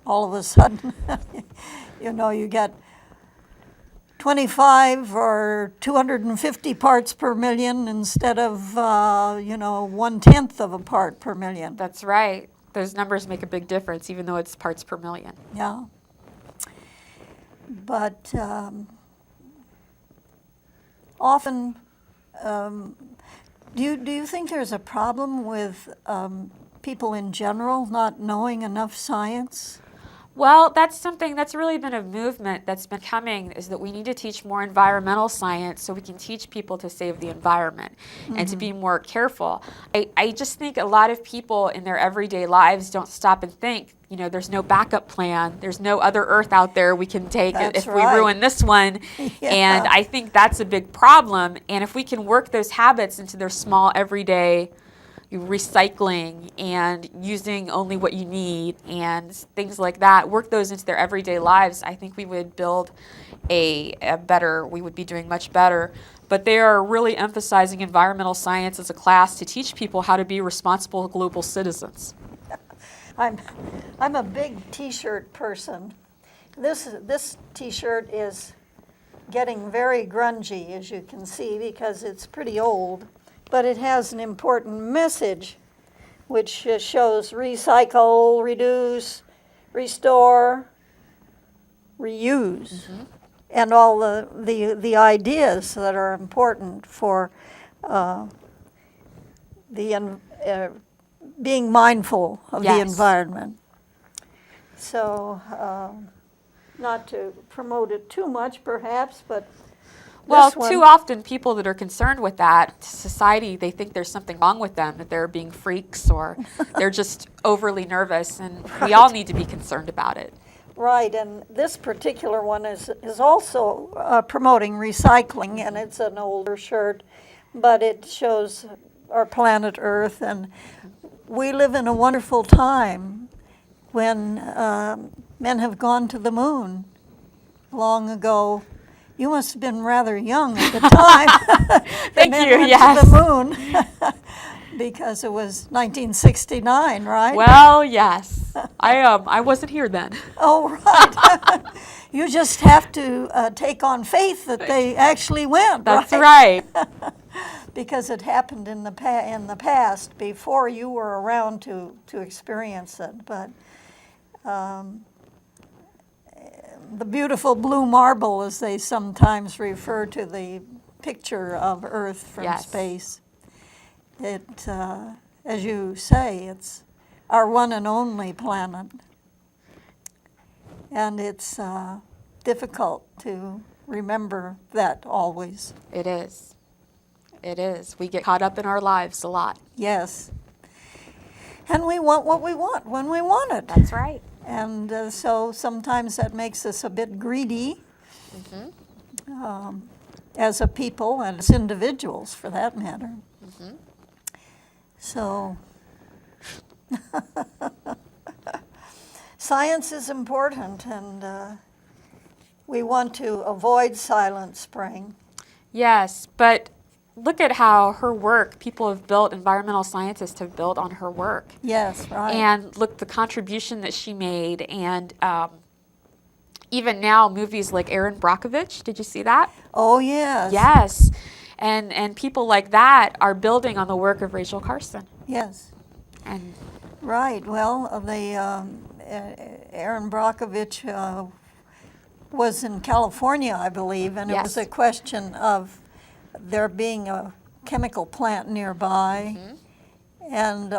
S1: all of a sudden, you get 25 or 250 parts per million instead of, 1/10 of a part per million.
S2: That's right. Those numbers make a big difference, even though it's parts per million.
S1: Yeah. But often, do you think there's a problem with people in general not knowing enough science?
S2: Well, that's something that's really been a movement that's been coming, is that we need to teach more environmental science so we can teach people to save the environment and to be more careful. I just think a lot of people in their everyday lives don't stop and think, there's no backup plan. There's no other Earth out there we can take
S1: That's
S2: if
S1: right.
S2: we ruin this one.
S1: Yeah.
S2: And I think that's a big problem. And if we can work those habits into their small everyday recycling and using only what you need and things like that, work those into their everyday lives, I think we would build we would be doing much better. But they are really emphasizing environmental science as a class to teach people how to be responsible global citizens.
S1: I'm a big T-shirt person. This T-shirt is getting very grungy, as you can see, because it's pretty old. But it has an important message, which shows recycle, reduce, restore, reuse, and all the ideas that are important for being mindful of the environment. So, not to promote it too much, perhaps, but
S2: well, too often people that are concerned with that society, they think there's something wrong with them, that they're being freaks or they're just overly nervous, and we all need to be concerned about it.
S1: Right, and this particular one is also promoting recycling, and it's an older shirt, but it shows our planet Earth, and we live in a wonderful time when men have gone to the moon long ago. You must have been rather young at the time.
S2: Thank you,
S1: went
S2: yes.
S1: to the moon because it was 1969, right?
S2: Well, yes. I wasn't here then.
S1: Oh, right. You just have to take on faith that they actually went.
S2: That's right.
S1: Because it happened in the past before you were around to experience it. But the beautiful blue marble, as they sometimes refer to the picture of Earth from space, it, as you say, it's our one and only planet. And it's difficult to remember that always.
S2: It is. It is. We get caught up in our lives a lot.
S1: Yes. And we want what we want when we want it.
S2: That's right.
S1: And so sometimes that makes us a bit greedy as a people and as individuals, for that matter. So science is important, and we want to avoid Silent Spring.
S2: Yes, but look at how her work, people have built, environmental scientists have built on her work.
S1: Yes, right.
S2: And look, the contribution that she made, and even now, movies like Erin Brockovich, did you see that?
S1: Oh, yes.
S2: Yes, and people like that are building on the work of Rachel Carson.
S1: Yes.
S2: And
S1: right, well, Erin Brockovich was in California, I believe, and it was a question of there being a chemical plant nearby, and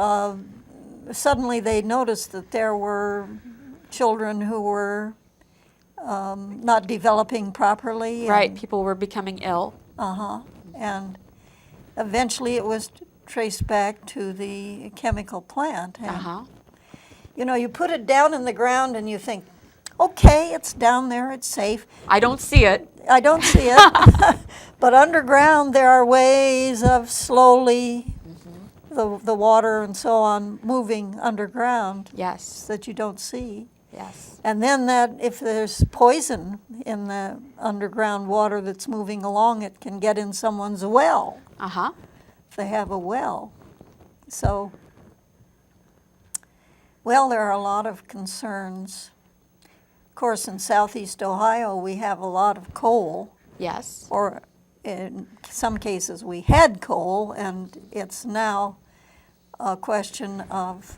S1: suddenly they noticed that there were children who were not developing properly.
S2: Right, people were becoming ill.
S1: And eventually it was traced back to the chemical plant. And, you know, you put it down in the ground and you think, okay, it's down there, it's safe.
S2: I don't see it.
S1: I don't see it. But underground there are ways of slowly the water and so on moving underground.
S2: Yes.
S1: That you don't see.
S2: Yes.
S1: And then that if there's poison in the underground water that's moving along, it can get in someone's well. If they have a well. So, well, there are a lot of concerns. Of course, in southeast Ohio, we have a lot of coal.
S2: Yes.
S1: Or in some cases, we had coal, and it's now a question of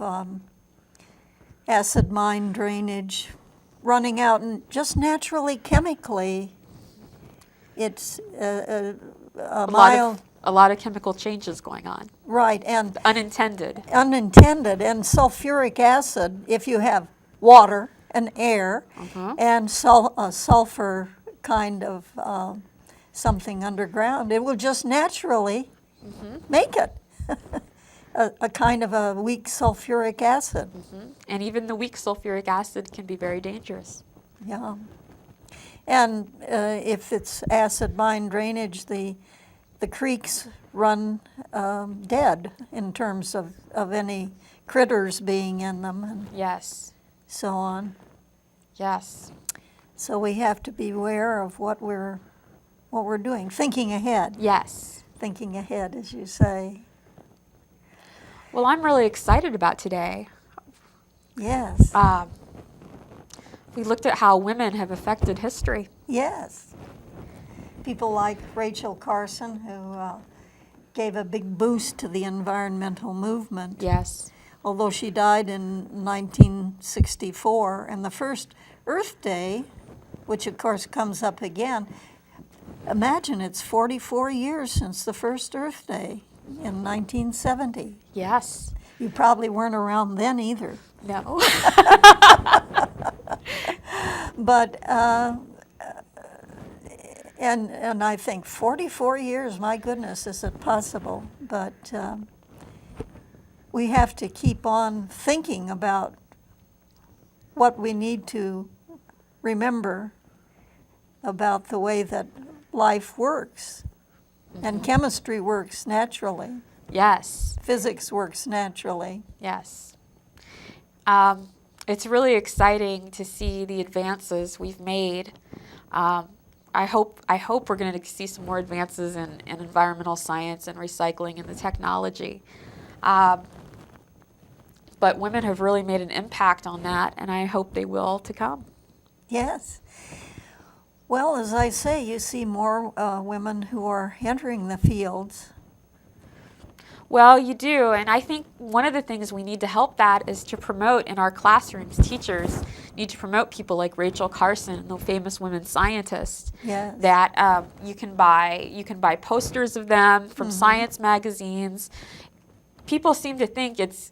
S1: acid mine drainage running out, and just naturally, chemically, it's a
S2: lot of chemical changes going on.
S1: Right, and
S2: unintended,
S1: and sulfuric acid, if you have water and air and a sulfur kind of something underground, it will just naturally make it a kind of a weak sulfuric acid.
S2: And even the weak sulfuric acid can be very dangerous.
S1: Yeah. And if it's acid mine drainage, the the creeks run dead in terms of any critters being in them and
S2: Yes.
S1: so on.
S2: Yes.
S1: So we have to be aware of what we're doing, thinking ahead.
S2: Yes.
S1: Thinking ahead, as you say.
S2: Well, I'm really excited about today.
S1: Yes.
S2: We looked at how women have affected history.
S1: Yes. People like Rachel Carson, who gave a big boost to the environmental movement.
S2: Yes.
S1: Although she died in 1964, and the first Earth Day, which of course comes up again, imagine it's 44 years since the first Earth Day in 1970.
S2: Yes.
S1: You probably weren't around then either.
S2: No.
S1: But, and I think 44 years, my goodness, is it possible? But we have to keep on thinking about what we need to remember about the way that life works. And chemistry works naturally.
S2: Yes.
S1: Physics works naturally.
S2: Yes. It's really exciting to see the advances we've made. I hope we're going to see some more advances in environmental science and recycling and the technology. But women have really made an impact on that, and I hope they will to come.
S1: Yes. Well, as I say, you see more women who are entering the fields.
S2: Well, you do, and I think one of the things we need to help that is to promote in our classrooms. Teachers need to promote people like Rachel Carson, the famous women scientist.
S1: Yes.
S2: That you can buy posters of them from science magazines. People seem to think it's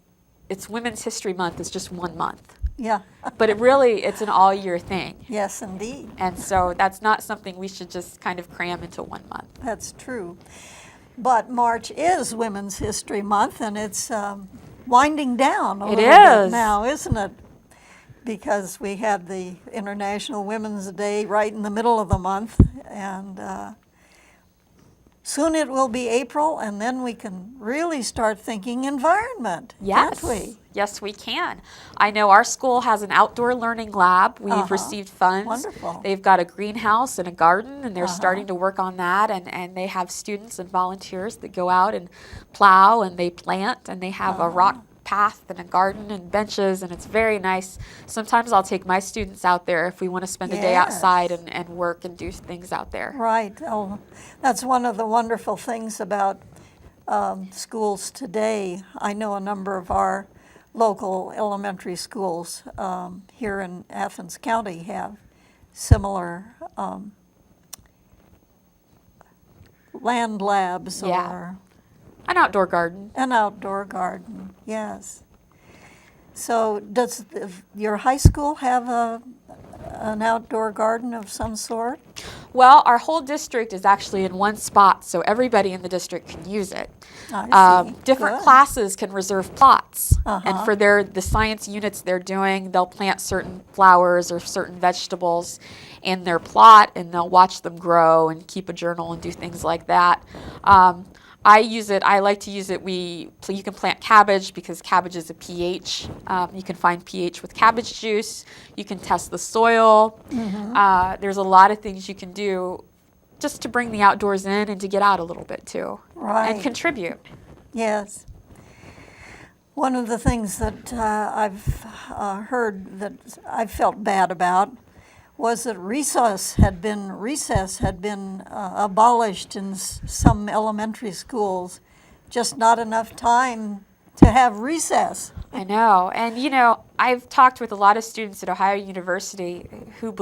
S2: Women's History Month is just 1 month.
S1: Yeah.
S2: But it's an all-year thing.
S1: Yes, indeed.
S2: And so that's not something we should just kind of cram into 1 month.
S1: That's true. But March is Women's History Month, and it's winding down a little bit now, isn't it? Because we had the International Women's Day right in the middle of the month, and soon it will be April, and then we can really start thinking environment,
S2: Yes.
S1: can't we?
S2: Yes, we can. I know our school has an outdoor learning lab. We've received funds.
S1: Wonderful.
S2: They've got a greenhouse and a garden, and they're starting to work on that. And they have students and volunteers that go out and plow, and they plant, and they have a rock path and a garden and benches, and it's very nice. Sometimes I'll take my students out there if we want to spend a day outside and work and do things out there.
S1: Right. Oh, that's one of the wonderful things about schools today. I know a number of our local elementary schools here in Athens County have similar land labs or
S2: An outdoor garden.
S1: an outdoor garden, yes. So does your high school have an outdoor garden of some sort?
S2: Well, our whole district is actually in one spot, so everybody in the district can use it.
S1: I see.
S2: Different
S1: Good.
S2: classes can reserve plots, and for the science units they're doing, they'll plant certain flowers or certain vegetables in their plot, and they'll watch them grow and keep a journal and do things like that. I use it. I like to use it. You can plant cabbage because cabbage is a pH. You can find pH with cabbage juice. You can test the soil. There's a lot of things you can do just to bring the outdoors in and to get out a little bit too.
S1: Right.
S2: And contribute.
S1: Yes. One of the things that I've heard that I felt bad about was that recess had been abolished in some elementary schools. Just not enough time to have recess.
S2: I know. And, I've talked with a lot of students at Ohio University who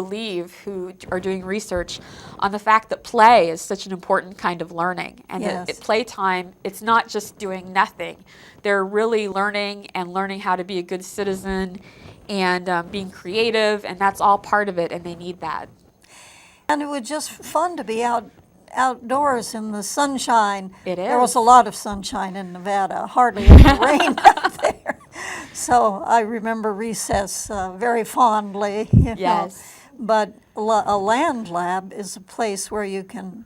S2: are doing research on the fact that play is such an important kind of learning. And
S1: Yes.
S2: at playtime, it's not just doing nothing. They're really learning how to be a good citizen and being creative, and that's all part of it, and they need that.
S1: And it was just fun to be outdoors in the sunshine.
S2: It
S1: There was
S2: is.
S1: a lot of sunshine in Nevada, hardly any rain out there. So I remember recess very fondly.
S2: Yes.
S1: But a land lab is a place where you can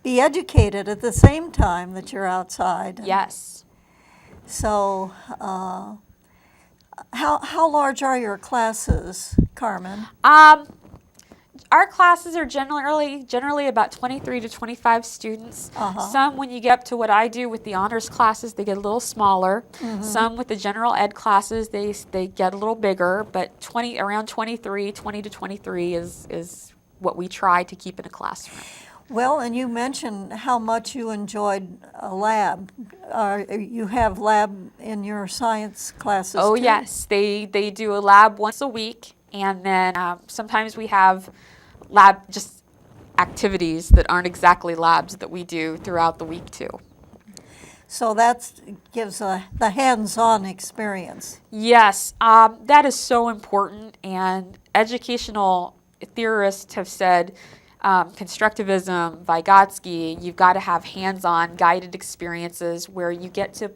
S1: be educated at the same time that you're outside.
S2: Yes.
S1: So, how large are your classes, Carmen?
S2: Our classes are generally about 23 to 25 students. Some, when you get up to what I do with the honors classes, they get a little smaller. Some with the general ed classes, they get a little bigger, but around 20 to 23 is what we try to keep in a classroom.
S1: Well, and you mentioned how much you enjoyed a lab. You have lab in your science classes
S2: Oh,
S1: too?
S2: yes. They do a lab once a week, and then sometimes we have lab just activities that aren't exactly labs that we do throughout the week too.
S1: So that gives the hands-on experience.
S2: Yes, that is so important, and educational theorists have said constructivism, Vygotsky, you've got to have hands-on guided experiences where you get to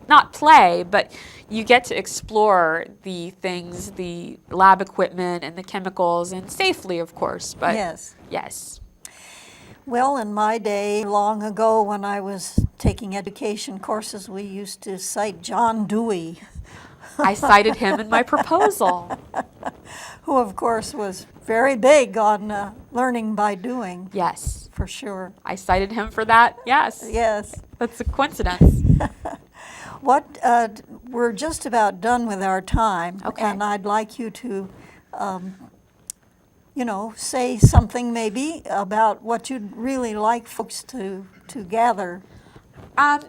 S2: not play, but you get to explore the things, the lab equipment and the chemicals, and safely, of course. But
S1: Yes.
S2: yes.
S1: Well, in my day, long ago when I was taking education courses, we used to cite John Dewey,
S2: I cited him in my proposal.
S1: who of course was very big on learning by doing,
S2: Yes,
S1: for sure.
S2: I cited him for that. Yes,
S1: Yes.
S2: that's a coincidence.
S1: We're just about done with our time,
S2: Okay.
S1: and I'd like you to, say something maybe about what you'd really like folks to gather.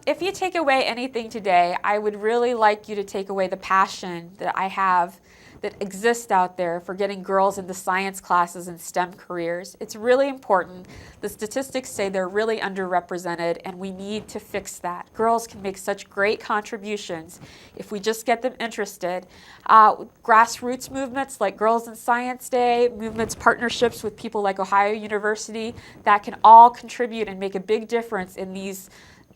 S2: If you take away anything today, I would really like you to take away the passion that I have that exists out there for getting girls into science classes and STEM careers. It's really important. The statistics say they're really underrepresented, and we need to fix that. Girls can make such great contributions if we just get them interested. Grassroots movements like Girls in Science Day, movements, partnerships with people like Ohio University, that can all contribute and make a big difference in these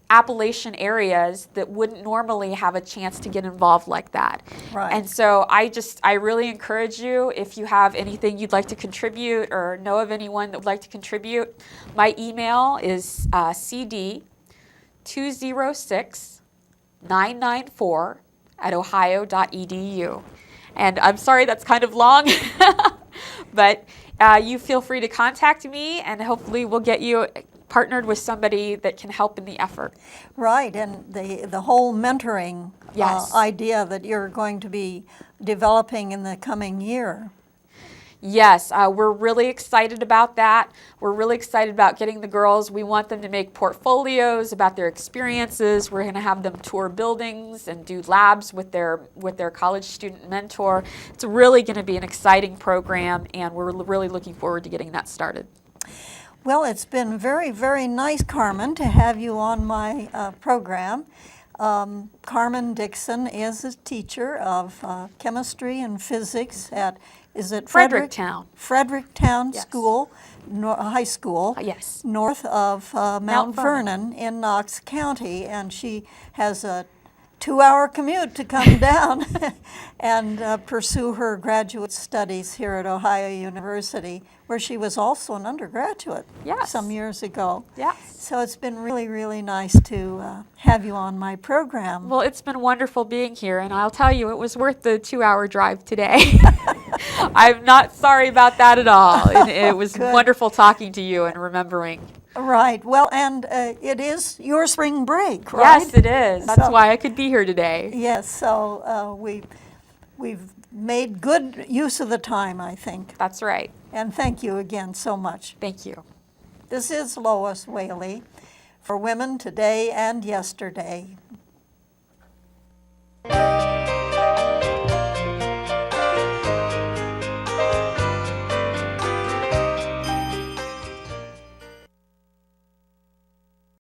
S2: Appalachian areas that wouldn't normally have a chance to get involved like that.
S1: Right.
S2: And so I really encourage you, if you have anything you'd like to contribute or know of anyone that would like to contribute, my email is cd206994@ohio.edu. And I'm sorry that's kind of long, but you feel free to contact me, and hopefully we'll get you partnered with somebody that can help in the effort.
S1: Right, and the whole mentoring
S2: Yes.
S1: idea that you're going to be developing in the coming year.
S2: Yes, we're really excited about that. We're really excited about getting the girls. We want them to make portfolios about their experiences. We're going to have them tour buildings and do labs with their college student mentor. It's really going to be an exciting program, and we're really looking forward to getting that started.
S1: Well, it's been very, very nice, Carmen, to have you on my program. Carmen Dixon is a teacher of chemistry and physics at, is it
S2: Fredericktown.
S1: Fredericktown
S2: Yes.
S1: School, High School,
S2: Yes.
S1: north of Mount
S2: Vernon.
S1: Vernon in Knox County, and she has a 2-hour commute to come down and pursue her graduate studies here at Ohio University, where she was also an undergraduate
S2: Yes.
S1: some years ago.
S2: Yes.
S1: So it's been really, really nice to have you on my program.
S2: Well, it's been wonderful being here, and I'll tell you, it was worth the 2-hour drive today. I'm not sorry about that at all. It was
S1: Good.
S2: wonderful talking to you and remembering.
S1: Right. Well, and it is your spring break, right?
S2: Yes, it is. That's
S1: So-
S2: why I could be here today.
S1: Yes. So we've made good use of the time, I think.
S2: That's right.
S1: And thank you again so much.
S2: Thank you.
S1: This is Lois Whaley for Women Today and Yesterday.